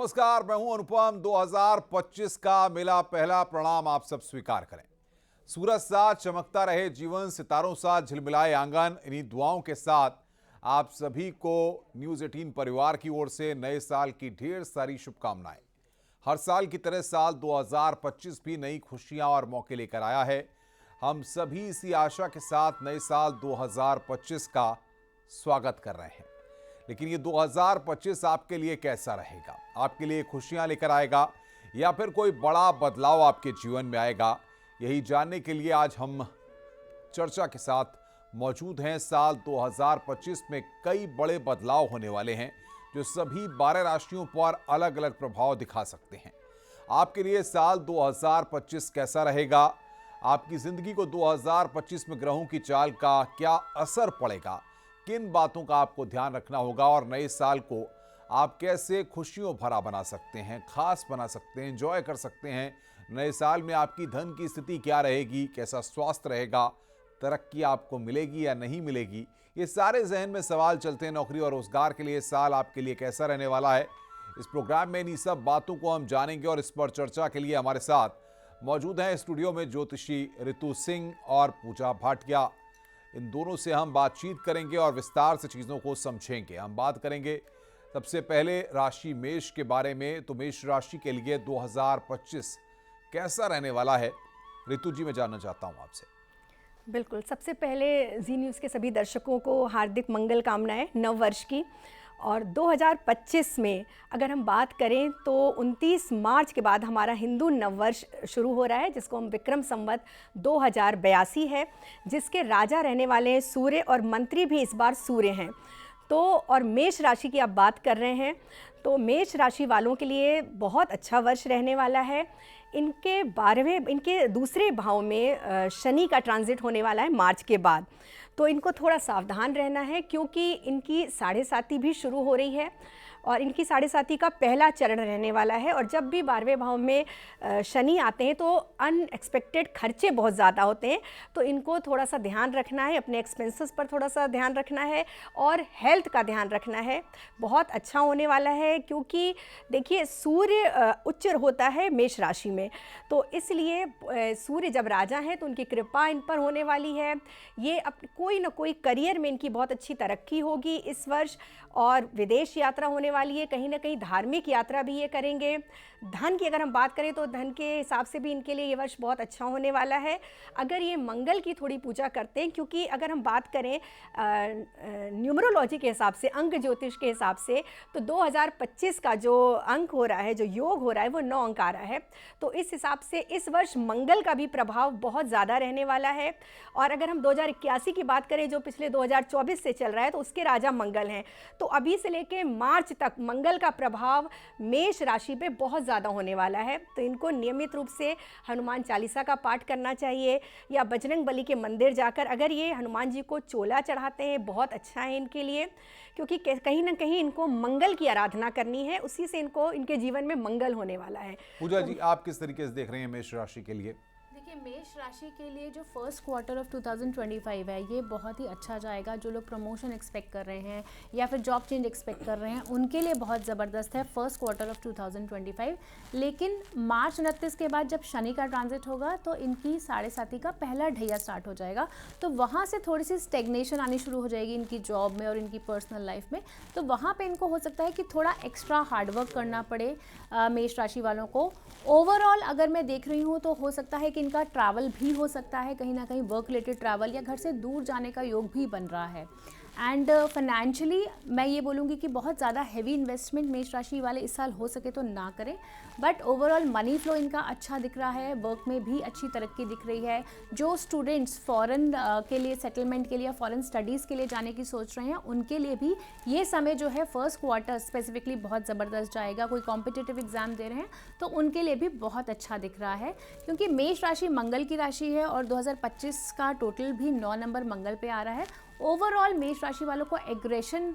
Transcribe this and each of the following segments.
नमस्कार, मैं हूं अनुपम। 2025 का मेरा पहला प्रणाम आप सब स्वीकार करें। सूरज साथ चमकता रहे जीवन, सितारों साथ झिलमिलाए आंगन, इन्हीं दुआओं के साथ आप सभी को न्यूज़ 18 परिवार की ओर से नए साल की ढेर सारी शुभकामनाएं। हर साल की तरह साल 2025 भी नई खुशियां और मौके लेकर आया है। हम सभी इसी आशा के साथ नए साल 2025 का स्वागत कर रहे हैं। लेकिन ये 2025 आपके लिए कैसा रहेगा? आपके लिए खुशियां लेकर आएगा या फिर कोई बड़ा बदलाव आपके जीवन में आएगा? यही जानने के लिए आज हम चर्चा के साथ मौजूद हैं। साल 2025 में कई बड़े बदलाव होने वाले हैं जो सभी 12 राशियों पर अलग अलग प्रभाव दिखा सकते हैं। आपके लिए साल 2025 कैसा रहेगा? आपकी जिंदगी को 2025 में ग्रहों की चाल का क्या असर पड़ेगा? किन बातों का आपको ध्यान रखना होगा और नए साल को आप कैसे खुशियों भरा बना सकते हैं, खास बना सकते हैं, एंजॉय कर सकते हैं? नए साल में आपकी धन की स्थिति क्या रहेगी, कैसा स्वास्थ्य रहेगा, तरक्की आपको मिलेगी या नहीं मिलेगी? ये सारे जहन में सवाल चलते हैं। नौकरी और रोजगार के लिए साल आपके लिए कैसा रहने वाला है? इस प्रोग्राम में इन्हीं सब बातों को हम जानेंगे और इस पर चर्चा के लिए हमारे साथ मौजूद हैं स्टूडियो में ज्योतिषी ऋतु सिंह और पूजा भाटिया। इन दोनों से हम बातचीत करेंगे और विस्तार से चीज़ों को समझेंगे। हम बात करेंगे सबसे पहले राशि मेष के बारे में। तो मेष राशि के लिए 2025 कैसा रहने वाला है? ऋतु जी, मैं जानना चाहता हूं आपसे। बिल्कुल, सबसे पहले जी न्यूज़ के सभी दर्शकों को हार्दिक मंगल कामनाएं नव वर्ष की। और 2025 में अगर हम बात करें तो 29 मार्च के बाद हमारा हिंदू नववर्ष शुरू हो रहा है, जिसको हम विक्रम संवत 2082 है, जिसके राजा रहने वाले हैं सूर्य और मंत्री भी इस बार सूर्य हैं। तो और मेष राशि की आप बात कर रहे हैं, तो मेष राशि वालों के लिए बहुत अच्छा वर्ष रहने वाला है। इनके दूसरे भाव में शनि का ट्रांजिट होने वाला है मार्च के बाद, तो इनको थोड़ा सावधान रहना है क्योंकि इनकी साढ़े साती भी शुरू हो रही है और इनकी साढ़े साती का पहला चरण रहने वाला है। और जब भी 12वें भाव में शनि आते हैं तो अनएक्सपेक्टेड खर्चे बहुत ज़्यादा होते हैं, तो इनको थोड़ा सा ध्यान रखना है, अपने एक्सपेंसेस पर थोड़ा सा ध्यान रखना है और हेल्थ का ध्यान रखना है। बहुत अच्छा होने वाला है क्योंकि देखिए सूर्य उच्च होता है मेष राशि में, तो इसलिए सूर्य जब राजा हैं तो उनकी कृपा इन पर होने वाली है। ये कोई ना कोई करियर में इनकी बहुत अच्छी तरक्की होगी इस वर्ष और विदेश यात्रा होने वाली है, कहीं ना कहीं धार्मिक यात्रा भी ये करेंगे। धन की अगर हम बात करें तो धन के हिसाब से भी इनके लिए ये वर्ष बहुत अच्छा होने वाला है अगर ये मंगल की थोड़ी पूजा करते हैं, क्योंकि अगर हम बात करें न्यूमरोलॉजी के हिसाब से, अंक ज्योतिष के हिसाब से, तो 2025 का जो अंक हो रहा है, जो योग हो रहा है, वो 9 अंक आ रहा है। तो इस हिसाब से इस वर्ष मंगल का भी प्रभाव बहुत ज़्यादा रहने वाला है। और अगर हम 2081 की बात करें जो पिछले 2024 से चल रहा है, तो उसके राजा मंगल हैं, तो अभी से लेके मार्च तक मंगल का प्रभाव मेष राशि पे बहुत ज़्यादा होने वाला है। तो इनको नियमित रूप से हनुमान चालीसा का पाठ करना चाहिए या बजरंग बली के मंदिर जाकर अगर ये हनुमान जी को चोला चढ़ाते हैं, बहुत अच्छा है इनके लिए, क्योंकि कहीं ना कहीं इनको मंगल की आराधना करनी है, उसी से इनको इनके जीवन में मंगल होने वाला है। पूजा जी, आप किस तरीके से देख रहे हैं मेष राशि के लिए? देखिए, मेष राशि के लिए जो फर्स्ट क्वार्टर ऑफ 2025 है ये बहुत ही अच्छा जाएगा। जो लोग प्रमोशन एक्सपेक्ट कर रहे हैं या फिर जॉब चेंज एक्सपेक्ट कर रहे हैं उनके लिए बहुत ज़बरदस्त है फर्स्ट क्वार्टर ऑफ 2025। लेकिन मार्च 29 के बाद जब शनि का ट्रांजिट होगा तो इनकी साढ़े साती का पहला ढैया स्टार्ट हो जाएगा, तो वहाँ से थोड़ी सी स्टेग्नेशन आनी शुरू हो जाएगी इनकी जॉब में और इनकी पर्सनल लाइफ में। तो वहाँ पर इनको हो सकता है कि थोड़ा एक्स्ट्रा हार्डवर्क करना पड़े मेष राशि वालों को। ओवरऑल अगर मैं देख रही हूँ तो हो सकता है कि इनका ट्रैवल भी हो सकता है, कहीं ना कहीं वर्क रिलेटेड ट्रैवल या घर से दूर जाने का योग भी बन रहा है। एंड फाइनेंशियली मैं ये बोलूँगी कि बहुत ज़्यादा हैवी इन्वेस्टमेंट मेष राशि वाले इस साल हो सके तो ना करें, बट ओवरऑल मनी फ्लो इनका अच्छा दिख रहा है, वर्क में भी अच्छी तरक्की दिख रही है। जो स्टूडेंट्स फॉरेन के लिए सेटलमेंट के लिए या फॉरेन स्टडीज़ के लिए जाने की सोच रहे हैं उनके लिए भी ये समय जो है फर्स्ट क्वार्टर स्पेसिफिकली बहुत ज़बरदस्त जाएगा। कोई कॉम्पिटिटिव एग्जाम दे रहे हैं तो उनके लिए भी बहुत अच्छा दिख रहा है, क्योंकि मेष राशि मंगल की राशि है और 2025 का टोटल भी 9 नंबर मंगल पे आ रहा है। ओवरऑल मेष राशि वालों को एग्रेशन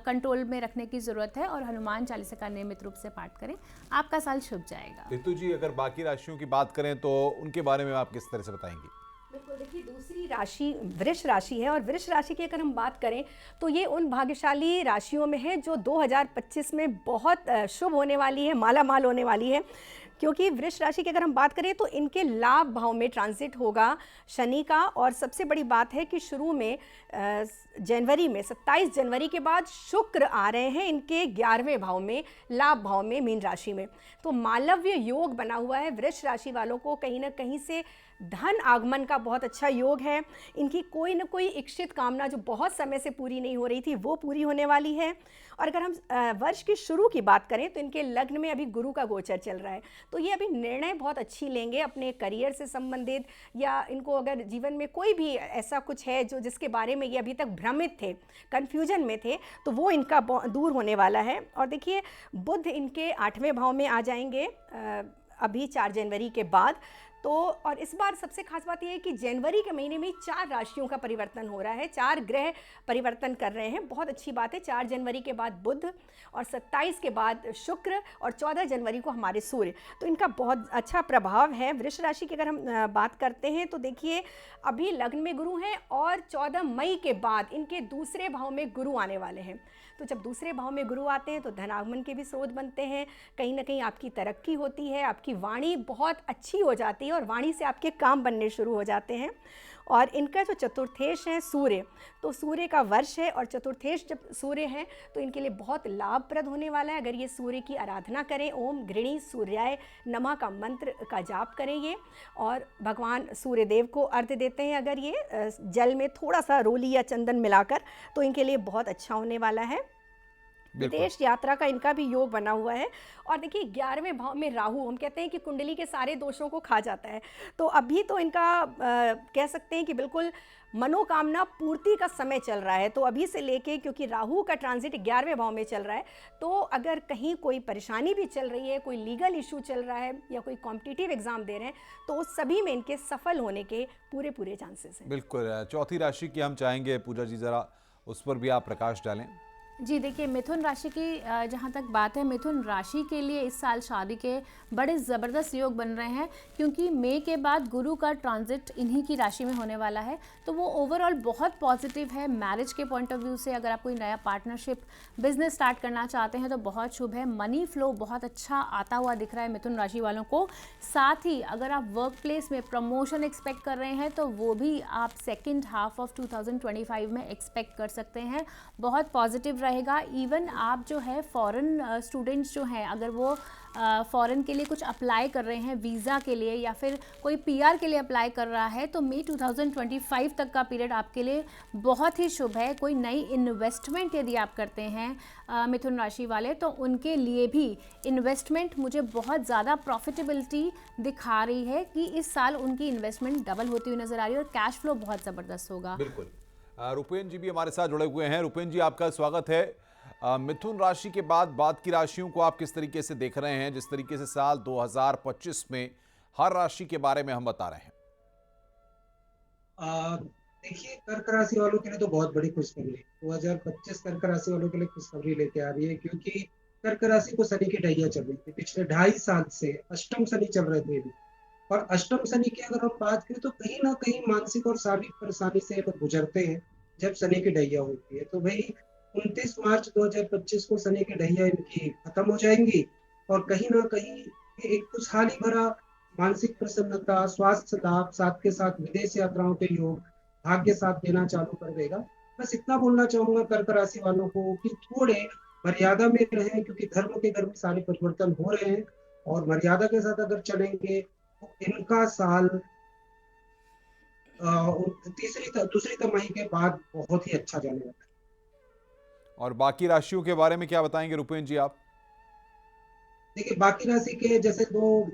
कंट्रोल में रखने की ज़रूरत है और हनुमान चालीसा का नियमित रूप से पाठ करें, आपका साल शुभ जाएगा। ऋतु जी, अगर बाकी राशियों की बात करें तो उनके बारे में आप किस तरह से बताएंगी? बिल्कुल, देखिए, दूसरी राशि वृष राशि है और वृष राशि की अगर हम बात करें तो ये उन भाग्यशाली राशियों में है जो 2025 में बहुत शुभ होने वाली है, माला माल होने वाली है। क्योंकि वृष राशि की अगर हम बात करें तो इनके लाभ भाव में ट्रांजिट होगा शनि का, और सबसे बड़ी बात है कि शुरू में जनवरी में 27 जनवरी के बाद शुक्र आ रहे हैं इनके 11वें भाव में, लाभ भाव में, मीन राशि में। तो मालव्य योग बना हुआ है वृष राशि वालों को, कहीं ना कहीं से धन आगमन का बहुत अच्छा योग है। इनकी कोई ना कोई इच्छित कामना जो बहुत समय से पूरी नहीं हो रही थी वो पूरी होने वाली है। और अगर हम वर्ष की शुरू की बात करें तो इनके लग्न में अभी गुरु का गोचर चल रहा है, तो ये अभी निर्णय बहुत अच्छी लेंगे अपने करियर से संबंधित, या इनको अगर जीवन में कोई भी ऐसा कुछ है जो जिसके बारे में ये अभी तक भ्रमित थे, कन्फ्यूजन में थे, तो वो इनका दूर होने वाला है। और देखिए, बुध इनके 8वें भाव में आ जाएंगे अभी 4 जनवरी के बाद। तो और इस बार सबसे खास बात यह है कि जनवरी के महीने में 4 राशियों का परिवर्तन हो रहा है, 4 ग्रह परिवर्तन कर रहे हैं, बहुत अच्छी बात है। 4 जनवरी के बाद बुध, और 27 के बाद शुक्र, और 14 जनवरी को हमारे सूर्य, तो इनका बहुत अच्छा प्रभाव है। वृष राशि की अगर हम बात करते हैं तो देखिए, अभी लग्न में गुरु हैं और 14 मई के बाद इनके दूसरे भाव में गुरु आने वाले हैं। तो जब दूसरे भाव में गुरु आते हैं तो धनागमन के भी स्रोत बनते हैं, कहीं ना कहीं आपकी तरक्की होती है, आपकी वाणी बहुत अच्छी हो जाती है और वाणी से आपके काम बनने शुरू हो जाते हैं। और इनका जो चतुर्थेश है सूर्य, तो सूर्य का वर्ष है, और चतुर्थेश जब सूर्य है तो इनके लिए बहुत लाभप्रद होने वाला है। अगर ये सूर्य की आराधना करें, ओम गृणी सूर्याय नमः का मंत्र का जाप करें ये, और भगवान सूर्य देव को अर्घ्य देते हैं अगर ये जल में थोड़ा सा रोली या चंदन मिलाकर, तो इनके लिए बहुत अच्छा होने वाला है। विदेश यात्रा का इनका भी योग बना हुआ है। और देखिए, 11वें भाव में राहु, हम कहते हैं कि कुंडली के सारे दोषों को खा जाता है, तो अभी तो इनका कह सकते हैं कि बिल्कुल मनोकामना पूर्ति का समय चल रहा है। तो अभी से लेके, क्योंकि राहु का ट्रांजिट 11वें भाव में चल रहा है, तो अगर कहीं कोई परेशानी भी चल रही है, कोई लीगल इशू चल रहा है, या कोई कॉम्पिटिटिव एग्जाम दे रहे हैं, तो उस सभी में इनके सफल होने के पूरे चांसेस हैं। बिल्कुल। चौथी राशि की हम चाहेंगे पूजा जी, ज़रा उस पर भी आप प्रकाश डालें। जी देखिए, मिथुन राशि की जहाँ तक बात है, मिथुन राशि के लिए इस साल शादी के बड़े ज़बरदस्त योग बन रहे हैं, क्योंकि मई के बाद गुरु का ट्रांजिट इन्हीं की राशि में होने वाला है। तो वो ओवरऑल बहुत पॉजिटिव है। मैरिज के पॉइंट ऑफ व्यू से अगर आप कोई नया पार्टनरशिप बिजनेस स्टार्ट करना चाहते हैं तो बहुत शुभ है। मनी फ्लो बहुत अच्छा आता हुआ दिख रहा है मिथुन राशि वालों को। साथ ही अगर आप वर्क प्लेस में प्रमोशन एक्सपेक्ट कर रहे हैं तो वो भी आप सेकेंड हाफ ऑफ 2025 में एक्सपेक्ट कर सकते हैं, बहुत पॉजिटिव रहेगा। इवन आप जो है फॉरेन स्टूडेंट्स जो हैं, अगर वो फॉरेन के लिए कुछ अप्लाई कर रहे हैं वीज़ा के लिए, या फिर कोई पीआर के लिए अप्लाई कर रहा है, तो मई 2025 तक का पीरियड आपके लिए बहुत ही शुभ है। कोई नई इन्वेस्टमेंट यदि आप करते हैं मिथुन राशि वाले, तो उनके लिए भी इन्वेस्टमेंट मुझे बहुत ज़्यादा प्रॉफिटेबिलिटी दिखा रही है कि इस साल उनकी इन्वेस्टमेंट डबल होती हुई नज़र आ रही है और कैश फ्लो बहुत ज़बरदस्त होगा। बिल्कुल। रुपेन जी भी हमारे साथ जुड़े हुए हैं। रुपेन जी, आपका स्वागत है। मिथुन राशि के बाद की राशियों को आप किस तरीके से देख रहे हैं, जिस तरीके से साल 2025 में हर राशि के बारे में हम बता रहे हैं? देखिए, कर्क राशि वालों के लिए तो बहुत बड़ी खुशखबरी है। 2025 कर्क राशि वालों के लिए खुशखबरी लेके आ रही है, क्योंकि कर्क राशि को शनि की ढैया चल रही थी पिछले 2.5 साल से। अष्टम शनि चल रहे थे अभी, और अष्टम शनि की अगर हम बात करें तो कहीं ना कहीं मानसिक और शारीरिक परेशानी से गुजरते हैं जब शनि की ढैया होती है। तो भाई 29 मार्च 2025 को शनि की ढैया इनकी खत्म हो जाएंगी, और कहीं ना कहीं एक खुशहाली भरा मानसिक प्रसन्नता, स्वास्थ्य लाभ, साथ के साथ विदेश यात्राओं के योग भाग्य साथ देना चालू कर देगा। बस इतना बोलना चाहूंगा कर्क राशि वालों को कि थोड़े मर्यादा में रहें, क्योंकि धर्म के घर में सारे परिवर्तन हो रहे हैं, और मर्यादा के साथ अगर चलेंगे तो इनका साल दूसरी तिमाही के बाद बहुत ही अच्छा जाने वाला है। और बाकी राशियों के बारे में क्या बताएंगे रुपेन जी आप? देखिए, बाकी राशि के जैसे तो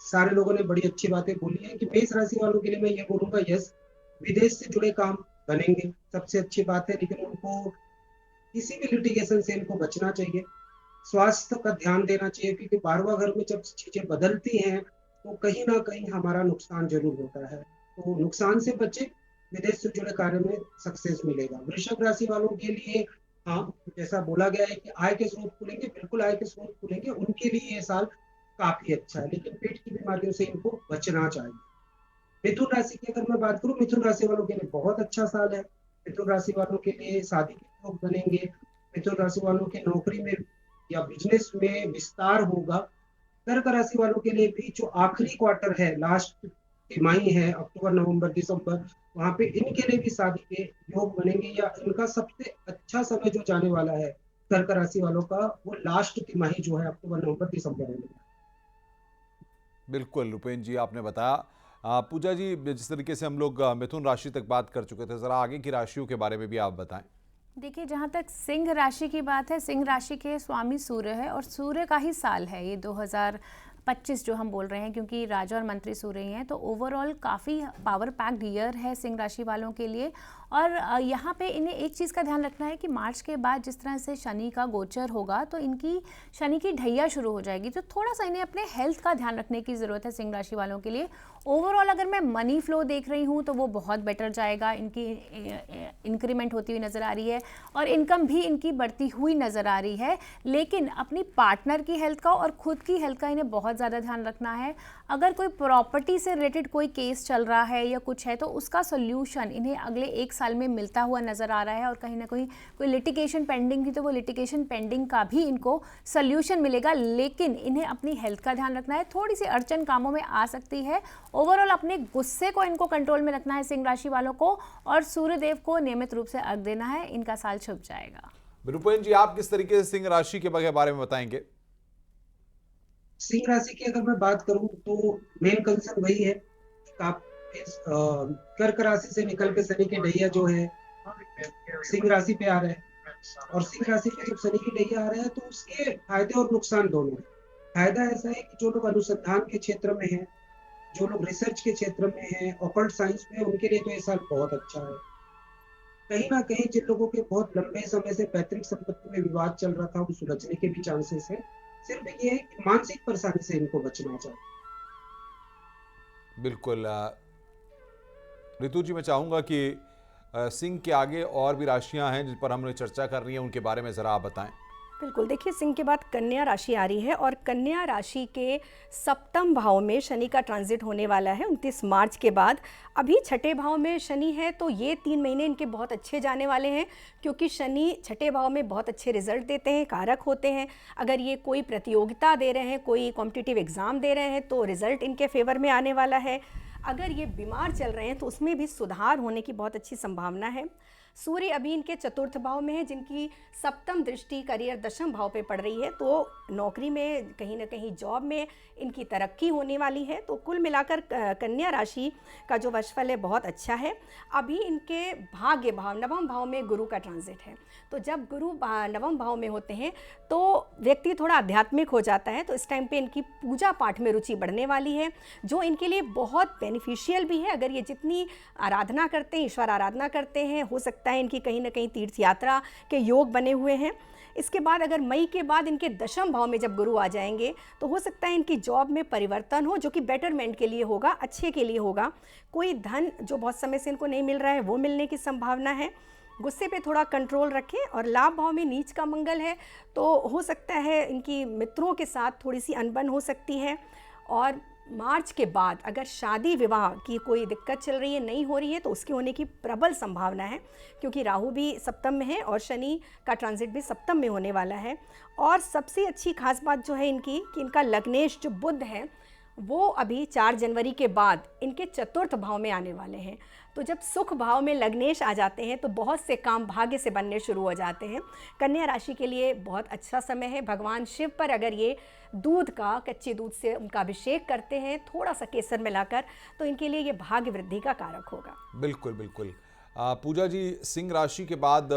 सारे लोगों ने बड़ी अच्छी बातें बोली हैं कि मेष राशि वालों के लिए मैं ये बोलूंगा, यस, विदेश से जुड़े काम बनेंगे, सबसे अच्छी बात है, लेकिन उनको किसी भी लिटिगेशन से इनको बचना चाहिए। स्वास्थ्य का ध्यान देना चाहिए, क्योंकि 12वां घर में जब चीजें बदलती हैं तो कहीं ना कहीं हमारा नुकसान जरूर होता है। तो नुकसान से बचे, विदेश से जुड़े कार्य में सक्सेस मिलेगा। वृषभ राशि वालों के लिए, हाँ, जैसा बोला गया है कि आय के स्रोत खुलेंगे, बिल्कुल आय के स्रोत खुलेंगे, उनके लिए ये साल काफी अच्छा है, लेकिन पेट की बीमारियों से इनको बचना चाहिए। मिथुन राशि की अगर मैं बात करूं, मिथुन राशि वालों के लिए बहुत अच्छा साल है। मिथुन राशि वालों के लिए शादी के योग बनेंगे। मिथुन राशि वालों के नौकरी में या बिजनेस में विस्तार होगा। कर्क राशि वालों के लिए भी जो आखिरी क्वार्टर है, लास्ट तिमाही है, अक्टूबर नवंबर दिसंबर, वहां पे इनके लिए भी शादी के योग बनेंगे, या इनका सबसे अच्छा समय जो जाने वाला है कर्क राशि वालों का, वो लास्ट तिमाही जो है अक्टूबर नवंबर दिसंबर में। बिल्कुल रुपेन जी, आपने बताया। पूजा जी, जिस तरीके से हम लोग मिथुन राशि तक बात कर चुके थे, ज़रा आगे की राशियों के बारे में भी आप बताएं। देखिए, जहाँ तक सिंह राशि की बात है, सिंह राशि के स्वामी सूर्य है और सूर्य का ही साल है ये 2025 जो हम बोल रहे हैं, क्योंकि राजा और मंत्री सूर्य ही हैं। तो ओवरऑल काफ़ी पावर पैक्ड ईयर है सिंह राशि वालों के लिए। और यहाँ पे इन्हें एक चीज़ का ध्यान रखना है कि मार्च के बाद जिस तरह से शनि का गोचर होगा तो इनकी शनि की ढैया शुरू हो जाएगी, तो थोड़ा सा इन्हें अपने हेल्थ का ध्यान रखने की ज़रूरत है सिंह राशि वालों के लिए। ओवरऑल अगर मैं मनी फ्लो देख रही हूँ तो वो बहुत बेटर जाएगा, इनकी इंक्रीमेंट होती हुई नज़र आ रही है और इनकम भी इनकी बढ़ती हुई नज़र आ रही है। लेकिन अपनी पार्टनर की हेल्थ का और खुद की हेल्थ का इन्हें बहुत ज़्यादा ध्यान रखना है। अगर कोई प्रॉपर्टी से रिलेटेड कोई केस चल रहा है या कुछ है तो उसका सोल्यूशन इन्हें अगले 1 साल में मिलता हुआ नज़र आ रहा है। और कहीं ना कहीं कोई लिटिगेशन पेंडिंग थी तो वो लिटिगेशन पेंडिंग का भी इनको सोल्यूशन मिलेगा। लेकिन इन्हें अपनी हेल्थ का ध्यान रखना है, थोड़ी सी अड़चन कामों में आ सकती है। ओवरऑल अपने गुस्से को इनको कंट्रोल में रखना है सिंह राशि वालों को, और सूर्यदेव को नियमित रूप से अर्घ देना है। इनका साल शुभ जाएगा। रुपेन जी, आप किस तरीके से सिंह राशि के बारे में बताएंगे? सिंह राशि की अगर मैं बात करूं तो मेन कंसर्न वही है। आप कर्क राशि से निकल के शनि की ढैया जो है सिंह राशि पे आ रहा है, और सिंह राशि पे जब शनि की ढैया आ रहा है तो उसके फायदे और नुकसान दोनों हैं। फायदा ऐसा है कि जो लोग अनुसंधान के क्षेत्र में हैं, जो लोग रिसर्च के क्षेत्र में हैं, ऑकल्ट साइंस में, उनके लिए तो ये साल बहुत अच्छा है। कहीं ना कहीं जिन लोगों के बहुत लंबे समय से पैतृक संपत्ति में विवाद चल रहा था, वो सुलझने के भी चांसेस है। सिर्फ ये है कि मानसिक परेशानी से इनको बचना चाहिए। बिल्कुल। रितु जी, मैं चाहूँगा कि सिंह के आगे और भी राशियां हैं जिन पर हमने चर्चा कर रही है, उनके बारे में ज़रा आप बताएं। बिल्कुल, देखिए सिंह के बाद कन्या राशि आ रही है और कन्या राशि के सप्तम भाव में शनि का ट्रांजिट होने वाला है 29 मार्च के बाद। अभी छठे भाव में शनि है तो ये 3 महीने इनके बहुत अच्छे जाने वाले हैं, क्योंकि शनि छठे भाव में बहुत अच्छे रिजल्ट देते हैं, कारक होते हैं। अगर ये कोई प्रतियोगिता दे रहे हैं, कोई कॉम्पिटिटिव एग्ज़ाम दे रहे हैं तो रिजल्ट इनके फेवर में आने वाला है। अगर ये बीमार चल रहे हैं तो उसमें भी सुधार होने की बहुत अच्छी संभावना है। सूर्य अभी इनके चतुर्थ भाव में है, जिनकी सप्तम दृष्टि करियर दशम भाव पे पड़ रही है, तो नौकरी में कहीं ना कहीं जॉब में इनकी तरक्की होने वाली है। तो कुल मिलाकर कन्या राशि का जो वर्षफल है बहुत अच्छा है। अभी इनके भाग्य भाव नवम भाव में गुरु का ट्रांजिट है, तो जब गुरु नवम भाव में होते हैं तो व्यक्ति थोड़ा आध्यात्मिक हो जाता है। तो इस टाइम पे इनकी पूजा पाठ में रुचि बढ़ने वाली है, जो इनके लिए बहुत बेनिफिशियल भी है। अगर ये जितनी आराधना करते हैं, ईश्वर आराधना करते हैं, हो सकता है इनकी कहीं ना कहीं तीर्थ यात्रा के योग बने हुए हैं। इसके बाद अगर मई के बाद इनके दशम भाव में जब गुरु आ जाएंगे तो हो सकता है इनकी जॉब में परिवर्तन हो, जो कि बेटरमेंट के लिए होगा, अच्छे के लिए होगा। कोई धन जो बहुत समय से इनको नहीं मिल रहा है वो मिलने की संभावना है। गुस्से पे थोड़ा कंट्रोल रखें। और लाभ भाव में नीच का मंगल है, तो हो सकता है इनकी मित्रों के साथ थोड़ी सी अनबन हो सकती है। और मार्च के बाद अगर शादी विवाह की कोई दिक्कत चल रही है, नहीं हो रही है, तो उसके होने की प्रबल संभावना है, क्योंकि राहु भी सप्तम में है और शनि का ट्रांजिट भी सप्तम में होने वाला है। और सबसे अच्छी खास बात जो है इनकी कि इनका लग्नेश जो बुध है वो अभी 4 जनवरी के बाद इनके चतुर्थ भाव में आने वाले हैं। तो जब सुख भाव में लग्नेश आ जाते हैं तो बहुत से काम भाग्य से बनने शुरू हो जाते हैं। कन्या राशि के लिए बहुत अच्छा समय है। भगवान शिव पर अगर ये दूध का, कच्चे दूध से उनका अभिषेक करते हैं थोड़ा सा केसर मिलाकर, तो इनके लिए ये भाग्य वृद्धि का कारक होगा। बिल्कुल बिल्कुल। पूजा जी, सिंह राशि के बाद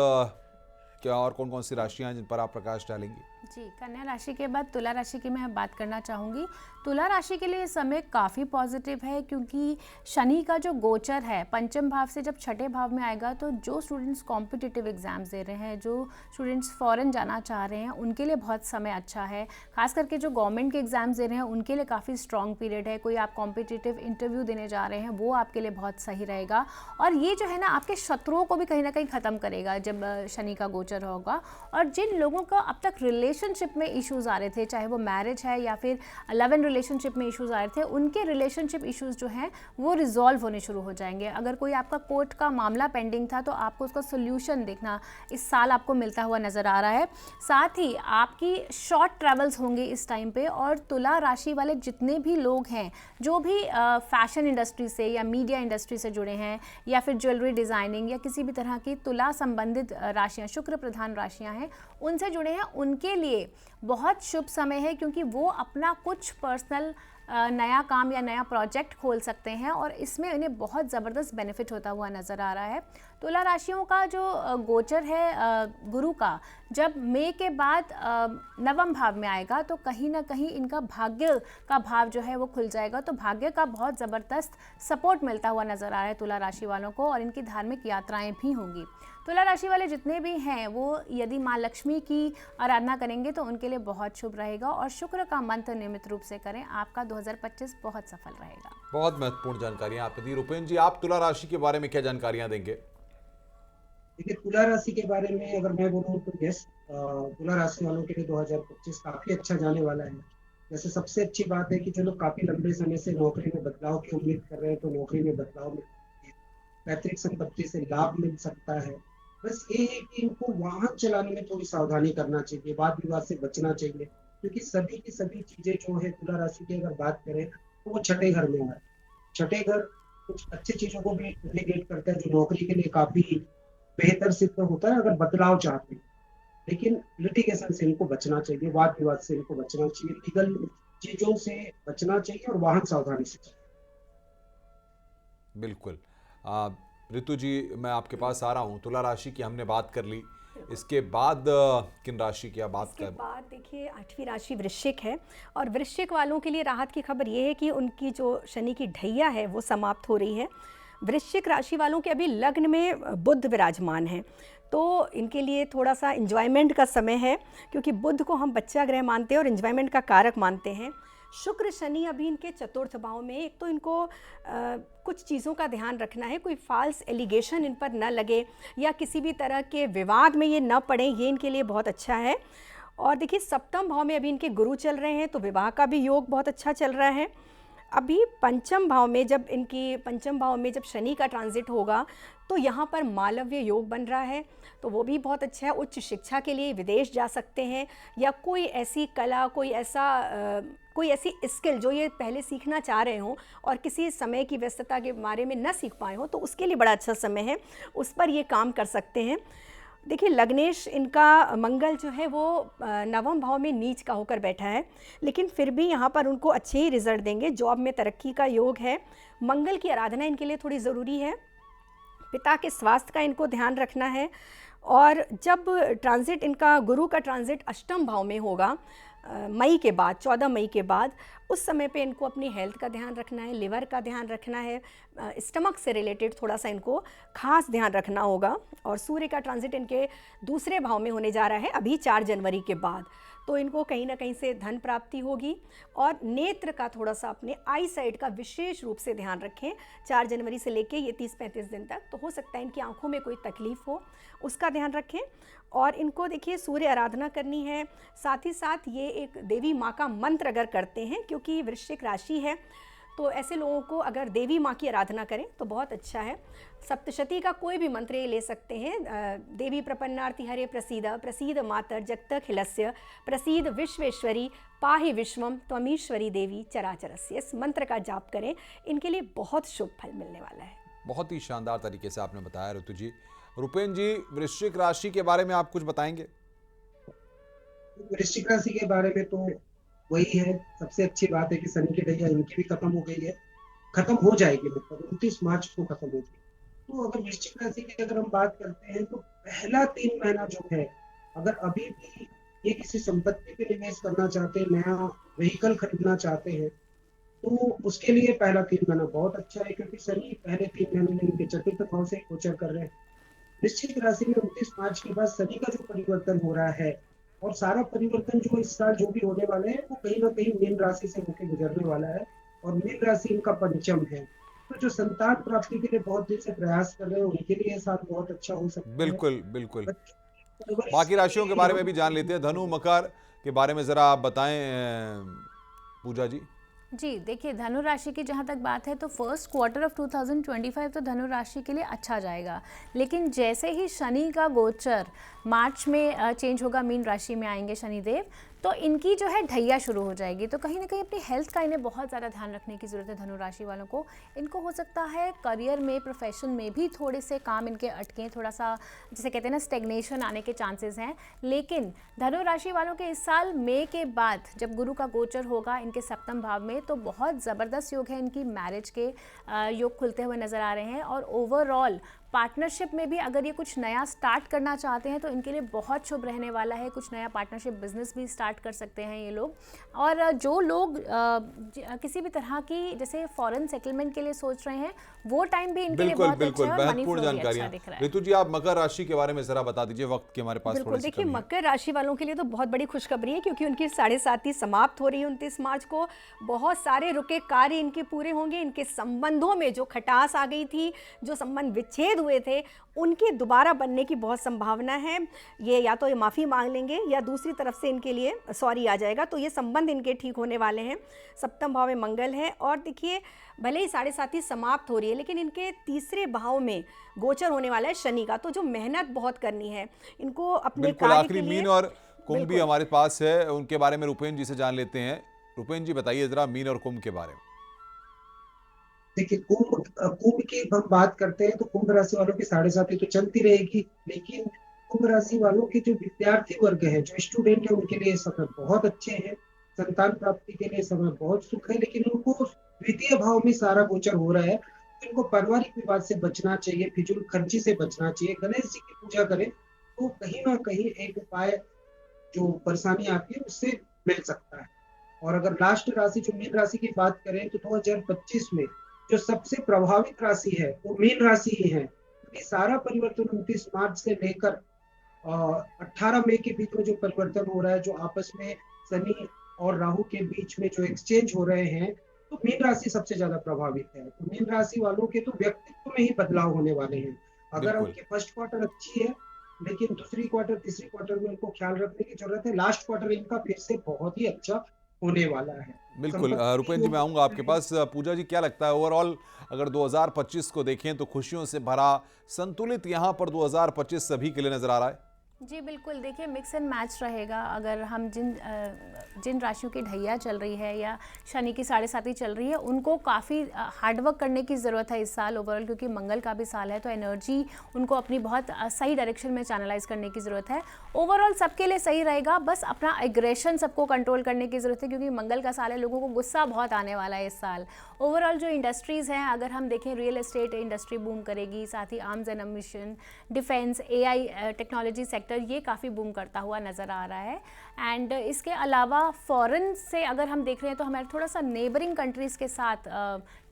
क्या और कौन कौन सी राशियां हैं जिन पर आप प्रकाश डालेंगी? जी, कन्या राशि के बाद तुला राशि की मैं बात करना चाहूँगी। तुला राशि के लिए समय काफ़ी पॉजिटिव है, क्योंकि शनि का जो गोचर है पंचम भाव से जब छठे भाव में आएगा तो जो स्टूडेंट्स कॉम्पिटिटिव एग्जाम्स दे रहे हैं, जो स्टूडेंट्स फॉरेन जाना चाह रहे हैं, उनके लिए बहुत समय अच्छा है। खास करके जो गवर्नमेंट के एग्जाम्स दे रहे हैं उनके लिए काफ़ी स्ट्रॉन्ग पीरियड है। कोई आप कॉम्पिटिटिव इंटरव्यू देने जा रहे हैं वो आपके लिए बहुत सही रहेगा। और ये जो है ना, आपके शत्रुओं को भी कहीं ना कहीं ख़त्म करेगा जब शनि का गोचर होगा। और जिन लोगों का अब तक रिलेशन रिलेशनशिप में इश्यूज़ आ रहे थे, चाहे वो मैरिज है या फिर लव एंड रिलेशनशिप में इश्यूज़ आ रहे थे, उनके रिलेशनशिप इश्यूज़ जो हैं वो रिजॉल्व होने शुरू हो जाएंगे। अगर कोई आपका कोर्ट का मामला पेंडिंग था तो आपको उसका सोल्यूशन देखना इस साल आपको मिलता हुआ नज़र आ रहा है। साथ ही आपकी शॉर्ट ट्रैवल्स होंगे इस टाइम पे। और तुला राशि वाले जितने भी लोग हैं जो भी फैशन इंडस्ट्री से या मीडिया इंडस्ट्री से जुड़े हैं या फिर ज्वेलरी डिज़ाइनिंग या किसी भी तरह की तुला संबंधित राशियाँ, शुक्र प्रधान राशियाँ हैं, उनसे जुड़े हैं, उनके लिए बहुत शुभ समय है, क्योंकि वो अपना कुछ पर्सनल नया काम या नया प्रोजेक्ट खोल सकते हैं और इसमें इन्हें बहुत ज़बरदस्त बेनिफिट होता हुआ नज़र आ रहा है। तुला राशियों का जो गोचर है गुरु का, जब मई के बाद नवम भाव में आएगा तो कहीं ना कहीं इनका भाग्य का भाव जो है वो खुल जाएगा। तो भाग्य का बहुत ज़बरदस्त सपोर्ट मिलता हुआ नज़र आ रहा है तुला राशि वालों को, और इनकी धार्मिक यात्राएं भी होंगी। तुला राशि वाले जितने भी हैं वो यदि माँ लक्ष्मी की आराधना करेंगे तो उनके लिए बहुत शुभ रहेगा, और शुक्र का मंत्र नियमित रूप से करें, आपका 2025 बहुत सफल रहेगा। बहुत महत्वपूर्ण जानकारियां आपने दी। रुपेन जी, आप तुला राशि के बारे में क्या जानकारियां देंगे? देखिए, तुला राशि के बारे में अगर मैं बोलूँ तो यस, तुला राशि वालों के लिए 2025 काफी अच्छा जाने वाला है। जैसे सबसे अच्छी बात है कि जो लोग काफी लंबे समय से नौकरी में बदलाव की उम्मीद कर रहे हैं तो नौकरी में बदलाव मिल सकती है, पैतृक संपत्ति से लाभ मिल सकता है। बस ये है कि इनको वाहन चलाने में थोड़ी सावधानी करना चाहिए, वाद विवाद से बचना चाहिए, क्योंकि सभी की सभी चीजें जो है तुला राशि की अगर बात करें तो वो छठे घर में है। छठे घर कुछ अच्छी चीजों को भी इंडिकेट करता है जो नौकरी के लिए काफी बेहतर सिद्ध होता है अगर बदलाव चाहते हैं। लेकिन लिटिगेशन से इनको बचना चाहिए, वाद विवाद से इनको बचना चाहिए, लीगल चीजों से बचना चाहिए और वाहन सावधानी से चाहिए। बिल्कुल। ऋतु जी, मैं आपके पास आ रहा हूँ। तुला राशि की हमने बात कर ली, इसके बाद किन राशि की आप बात इसके कर? बाद देखिए 8वीं राशि वृश्चिक है, और वृश्चिक वालों के लिए राहत की खबर ये है कि उनकी जो शनि की ढैया है वो समाप्त हो रही है। वृश्चिक राशि वालों के अभी लग्न में बुध विराजमान है, तो इनके लिए थोड़ा सा एंजॉयमेंट का समय है, क्योंकि बुध को हम बच्चा ग्रह मानते हैं और एंजॉयमेंट का कारक मानते हैं। शुक्र शनि अभी इनके चतुर्थ भाव में। एक तो इनको कुछ चीज़ों का ध्यान रखना है, कोई फाल्स एलिगेशन इन पर न लगे या किसी भी तरह के विवाद में ये न पड़े, ये इनके लिए बहुत अच्छा है। और देखिए सप्तम भाव में अभी इनके गुरु चल रहे हैं, तो विवाह का भी योग बहुत अच्छा चल रहा है। अभी पंचम भाव में जब शनि का ट्रांजिट होगा तो यहाँ पर मालव्य योग बन रहा है, तो वो भी बहुत अच्छा है। उच्च शिक्षा के लिए विदेश जा सकते हैं, या कोई ऐसी कला, कोई ऐसी स्किल जो ये पहले सीखना चाह रहे हों और किसी समय की व्यस्तता के बारे में न सीख पाए हों, तो उसके लिए बड़ा अच्छा समय है, उस पर ये काम कर सकते हैं। देखिए लग्नेश इनका मंगल जो है वो नवम भाव में नीच का होकर बैठा है, लेकिन फिर भी यहाँ पर उनको अच्छे ही रिजल्ट देंगे। जॉब में तरक्की का योग है। मंगल की आराधना इनके लिए थोड़ी ज़रूरी है। पिता के स्वास्थ्य का इनको ध्यान रखना है। और जब ट्रांजिट इनका गुरु का ट्रांजिट अष्टम भाव में होगा मई के बाद, 14 मई के बाद, उस समय पे इनको अपनी हेल्थ का ध्यान रखना है, लिवर का ध्यान रखना है, स्टमक से रिलेटेड थोड़ा सा इनको खास ध्यान रखना होगा। और सूर्य का ट्रांजिट इनके दूसरे भाव में होने जा रहा है अभी 4 जनवरी के बाद, तो इनको कहीं ना कहीं से धन प्राप्ति होगी। और नेत्र का थोड़ा सा, अपने आई साइड का विशेष रूप से ध्यान रखें। 4 जनवरी से लेके ये 30-35 दिन तक, तो हो सकता है इनकी आंखों में कोई तकलीफ हो, उसका ध्यान रखें। और इनको देखिए सूर्य आराधना करनी है, साथ ही साथ ये एक देवी माँ का मंत्र अगर करते हैं, क्योंकि वृश्चिक राशि है तो ऐसे लोगों को अगर देवी माँ की आराधना करें तो बहुत अच्छा है। सप्तशती का कोई भी मंत्र ये ले सकते हैं। देवी प्रपन्नार्ति हरे प्रसीद, प्रसीद मातर जगतखिलस्य, प्रसीद विश्वेश्वरी, पाहि विश्वम त्वमीश्वरी देवी चराचरस्य। इस मंत्र का जाप करें, इनके लिए बहुत शुभ फल मिलने वाला है। बहुत ही शानदार तरीके से आपने बताया ऋतु जी। रुपेन जी, वृश्चिक राशि के बारे में आप कुछ बताएंगे? वृश्चिक राशि के बारे में तो वही है, सबसे अच्छी बात है कि शनि की ढैया इनकी भी खत्म हो गई है, खत्म हो जाएगी, मतलब 29 मार्च को खत्म होगी। तो अगर वृश्चिक राशि की अगर हम बात करते हैं तो पहला 3 महीना जो है, अगर अभी भी ये किसी संपत्ति पे निवेश करना चाहते हैं, नया व्हीकल खरीदना चाहते हैं, तो उसके लिए पहला 3 महीना बहुत अच्छा है, क्योंकि शनि पहले 3 महीने में इनके चतुर्थ भाव से गोचर कर रहे हैं। वृश्चिक राशि में 29 मार्च के बाद शनि का जो परिवर्तन हो रहा है, और सारा परिवर्तन जो इस साल जो भी होने वाले हैं वो कहीं ना कहीं मीन राशि से होकर गुजरने वाला है, और मीन राशि इनका पंचम है। तो जो संतान प्राप्ति के लिए बहुत दिन से प्रयास कर रहे हैं उनके लिए ये साल बहुत अच्छा हो सकता है। बिल्कुल बिल्कुल। बाकी राशियों के बारे में भी जान लेते हैं। धनु, मकर, के बारे में ज़रा आप बताएं पूजा जी। जी देखिए, धनु राशि की जहाँ तक बात है तो फर्स्ट क्वार्टर ऑफ 2025 तो धनु राशि के लिए अच्छा जाएगा, लेकिन जैसे ही शनि का गोचर मार्च में चेंज होगा, मीन राशि में आएंगे शनिदेव, तो इनकी जो है ढैया शुरू हो जाएगी। तो कहीं ना कहीं अपनी हेल्थ का इन्हें बहुत ज़्यादा ध्यान रखने की ज़रूरत है धनु राशि वालों को। इनको हो सकता है करियर में, प्रोफेशन में भी थोड़े से काम इनके अटके, थोड़ा सा जिसे कहते हैं ना स्टेग्नेशन आने के चांसेस हैं। लेकिन धनु राशि वालों के इस साल मई के बाद जब गुरु का गोचर होगा इनके सप्तम भाव में, तो बहुत ज़बरदस्त योग है, इनकी मैरिज के योग खुलते हुए नज़र आ रहे हैं। और ओवरऑल पार्टनरशिप में भी अगर ये कुछ नया स्टार्ट करना चाहते हैं तो इनके लिए बहुत शुभ रहने वाला है। कुछ नया पार्टनरशिप बिजनेस भी स्टार्ट कर सकते हैं ये लोग। और जो लोग किसी भी तरह की जैसे फॉरेन सेटलमेंट के लिए सोच रहे हैं, वो टाइम भी इनके लिए बहुत अच्छा है और मनी फ्लो भी अच्छा दिख रहा है। ऋतु जी, आप मकर राशि के बारे में जरा बता दीजिए, वक्त के हमारे पास थोड़ी सी देखिए, कमी है। मकर राशि वालों के लिए तो बहुत बड़ी खुशखबरी है, क्योंकि उनकी 7.5 समाप्त हो रही है 29 मार्च को। बहुत सारे रुके कार्य इनके पूरे होंगे। इनके संबंधों में जो खटास आ गई थी, जो संबंध विच्छेद हुए थे, उनके दोबारा बनने की बहुत संभावना है। ये या तो ये माफ़ी मांग लेंगे या दूसरी तरफ से इनके लिए सॉरी आ जाएगा, तो ये संबंध इनके ठीक होने वाले हैं। सप्तम भाव में मंगल है, और देखिए भले ही 7.5 समाप्त हो रही है, लेकिन इनके तीसरे भाव में गोचर होने वाला है शनि का। तो जो मेहनत बहुत करनी है इनको अपने कार्य आखिरी के लिए। मीन और कुंभ भी हमारे पास है, उनके बारे में रूपेन जी से जान लेते हैं। रूपेन जी, बताइए जरा मीन और कुंभ के बारे में। देखिए, कुंभ की हम बात करते हैं तो कुंभ राशि वालों की 7.5 तो चलती रहेगी, लेकिन कुंभ राशि वालों के जो विद्यार्थी वर्ग है, जो स्टूडेंट है, उनके लिए समय बहुत अच्छे हैं। संतान प्राप्ति के लिए समय बहुत सुख है, लेकिन उनको द्वितीय भाव में सारा गोचर हो रहा है, तो इनको पारिवारिक विवाद से बचना चाहिए, फिजूल खर्ची से बचना चाहिए, गणेश जी की पूजा करें तो कहीं ना कहीं एक उपाय जो परेशानी आती है उससे मिल सकता है। और अगर लास्ट राशि जो मीन राशि की बात करें तो 2025 में जो सबसे प्रभावित राशि है वो मीन राशि ही है, क्योंकि सारा परिवर्तन 29 मार्च से लेकर 18 मई के बीच में जो परिवर्तन हो रहा है, जो आपस में शनि और राहु के बीच में जो एक्सचेंज हो रहे हैं, तो मीन राशि सबसे ज्यादा प्रभावित है। तो मीन राशि वालों के तो व्यक्तित्व में ही बदलाव होने वाले हैं। अगर उनकी फर्स्ट क्वार्टर अच्छी है, लेकिन दूसरी क्वार्टर, तीसरी क्वार्टर में उनको ख्याल रखने की जरूरत है। लास्ट क्वार्टर इनका फिर से बहुत ही अच्छा होने वाला है। बिल्कुल रूपेन जी, मैं आऊँगा आपके पास। पूजा जी, क्या लगता है ओवरऑल अगर 2025 को देखें तो खुशियों से भरा, संतुलित यहाँ पर 2025 सभी के लिए नजर आ रहा है? जी बिल्कुल, देखिए मिक्स एंड मैच रहेगा। अगर हम जिन राशियों की ढैया चल रही है या शनि की 7.5 चल रही है, उनको काफ़ी हार्डवर्क करने की ज़रूरत है इस साल ओवरऑल, क्योंकि मंगल का भी साल है, तो एनर्जी उनको अपनी बहुत सही डायरेक्शन में चैनलाइज करने की ज़रूरत है। ओवरऑल सबके लिए सही रहेगा, बस अपना एग्रेशन सबको कंट्रोल करने की ज़रूरत है, क्योंकि मंगल का साल है, लोगों को गुस्सा बहुत आने वाला है इस साल। ओवरऑल जो इंडस्ट्रीज़ हैं, अगर हम देखें, रियल एस्टेट इंडस्ट्री बूम करेगी, साथ ही arms and ammunition, defence, AI technology sector, ये काफ़ी बूम करता हुआ नज़र आ रहा है। एंड इसके अलावा फॉरेन से अगर हम देख रहे हैं तो हमारे थोड़ा सा नेबरिंग कंट्रीज़ के साथ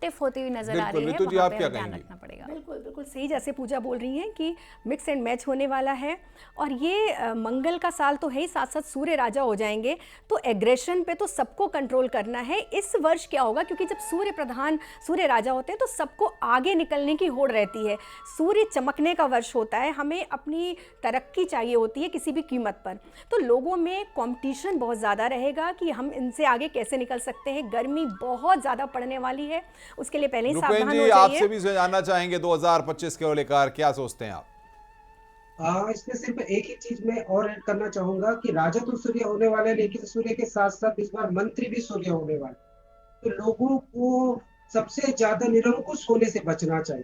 टिफ होती हुई नजर आ रही है, ऋतु जी, वहाँ आप पे क्या हमें ध्यान कहेंगी? रखना पड़ेगा। बिल्कुल बिल्कुल सही, जैसे पूजा बोल रही हैं कि मिक्स एंड मैच होने वाला है। और ये मंगल का साल तो है ही, साथ साथ सूर्य राजा हो जाएंगे, तो एग्रेशन पे तो सबको कंट्रोल करना है। इस वर्ष क्या होगा, क्योंकि जब सूर्य प्रधान, सूर्य राजा होते हैं, तो सबको आगे निकलने की होड़ रहती है। सूर्य चमकने का वर्ष होता है, हमें अपनी तरक्की चाहिए होती है किसी भी कीमत पर। तो लोगों में कंपटीशन बहुत ज़्यादा रहेगा कि हम इनसे आगे कैसे निकल सकते हैं। गर्मी बहुत ज़्यादा पड़ने वाली है, उसके लिए पहले ही सावधान हो जाइए। आपसे भी जानना चाहेंगे 2025 को लेकर क्या सोचते हैं आप? इसमें सिर्फ एक ही चीज मैं और ऐड करना चाहूंगा कि राजा तो सूर्य होने वाला है, लेकिन सूर्य के साथ साथ इस बार मंत्री भी सूर्य होने वाले। तो लोगों को सबसे ज्यादा निरंकुश होने से बचना चाहिए,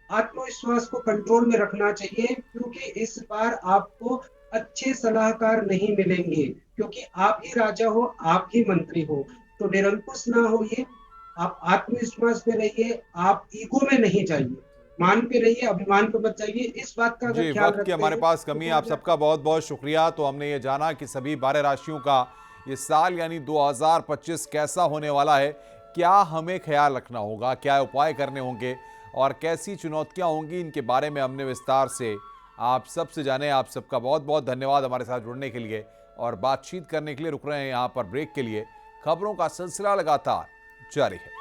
आत्मविश्वास को कंट्रोल में रखना चाहिए, क्योंकि इस बार आपको अच्छे सलाहकार नहीं मिलेंगे, क्योंकि आप ही राजा हो, आप ही मंत्री हो। तो निरंकुश ना होइए, आप आत्मविश्वास पे रहिए, आप ईगो में नहीं जाइए, मान पे रहिए, अभिमान पे मत जाइए। इस बात का अगर जी, ख्याल वक्त की रखते हमारे हैं पास तो कमी है। आप सबका बहुत बहुत शुक्रिया। तो हमने ये जाना कि सभी 12 राशियों का ये साल यानी 2025 कैसा होने वाला है, क्या हमें ख्याल रखना होगा, क्या उपाय करने होंगे और कैसी चुनौतियां होंगी, इनके बारे में हमने विस्तार से आप सबसे जाने। आप सबका बहुत बहुत धन्यवाद हमारे साथ जुड़ने के लिए और बातचीत करने के लिए। रुक रहे हैं यहाँ पर ब्रेक के लिए। खबरों का सिलसिला लगातार जारी है।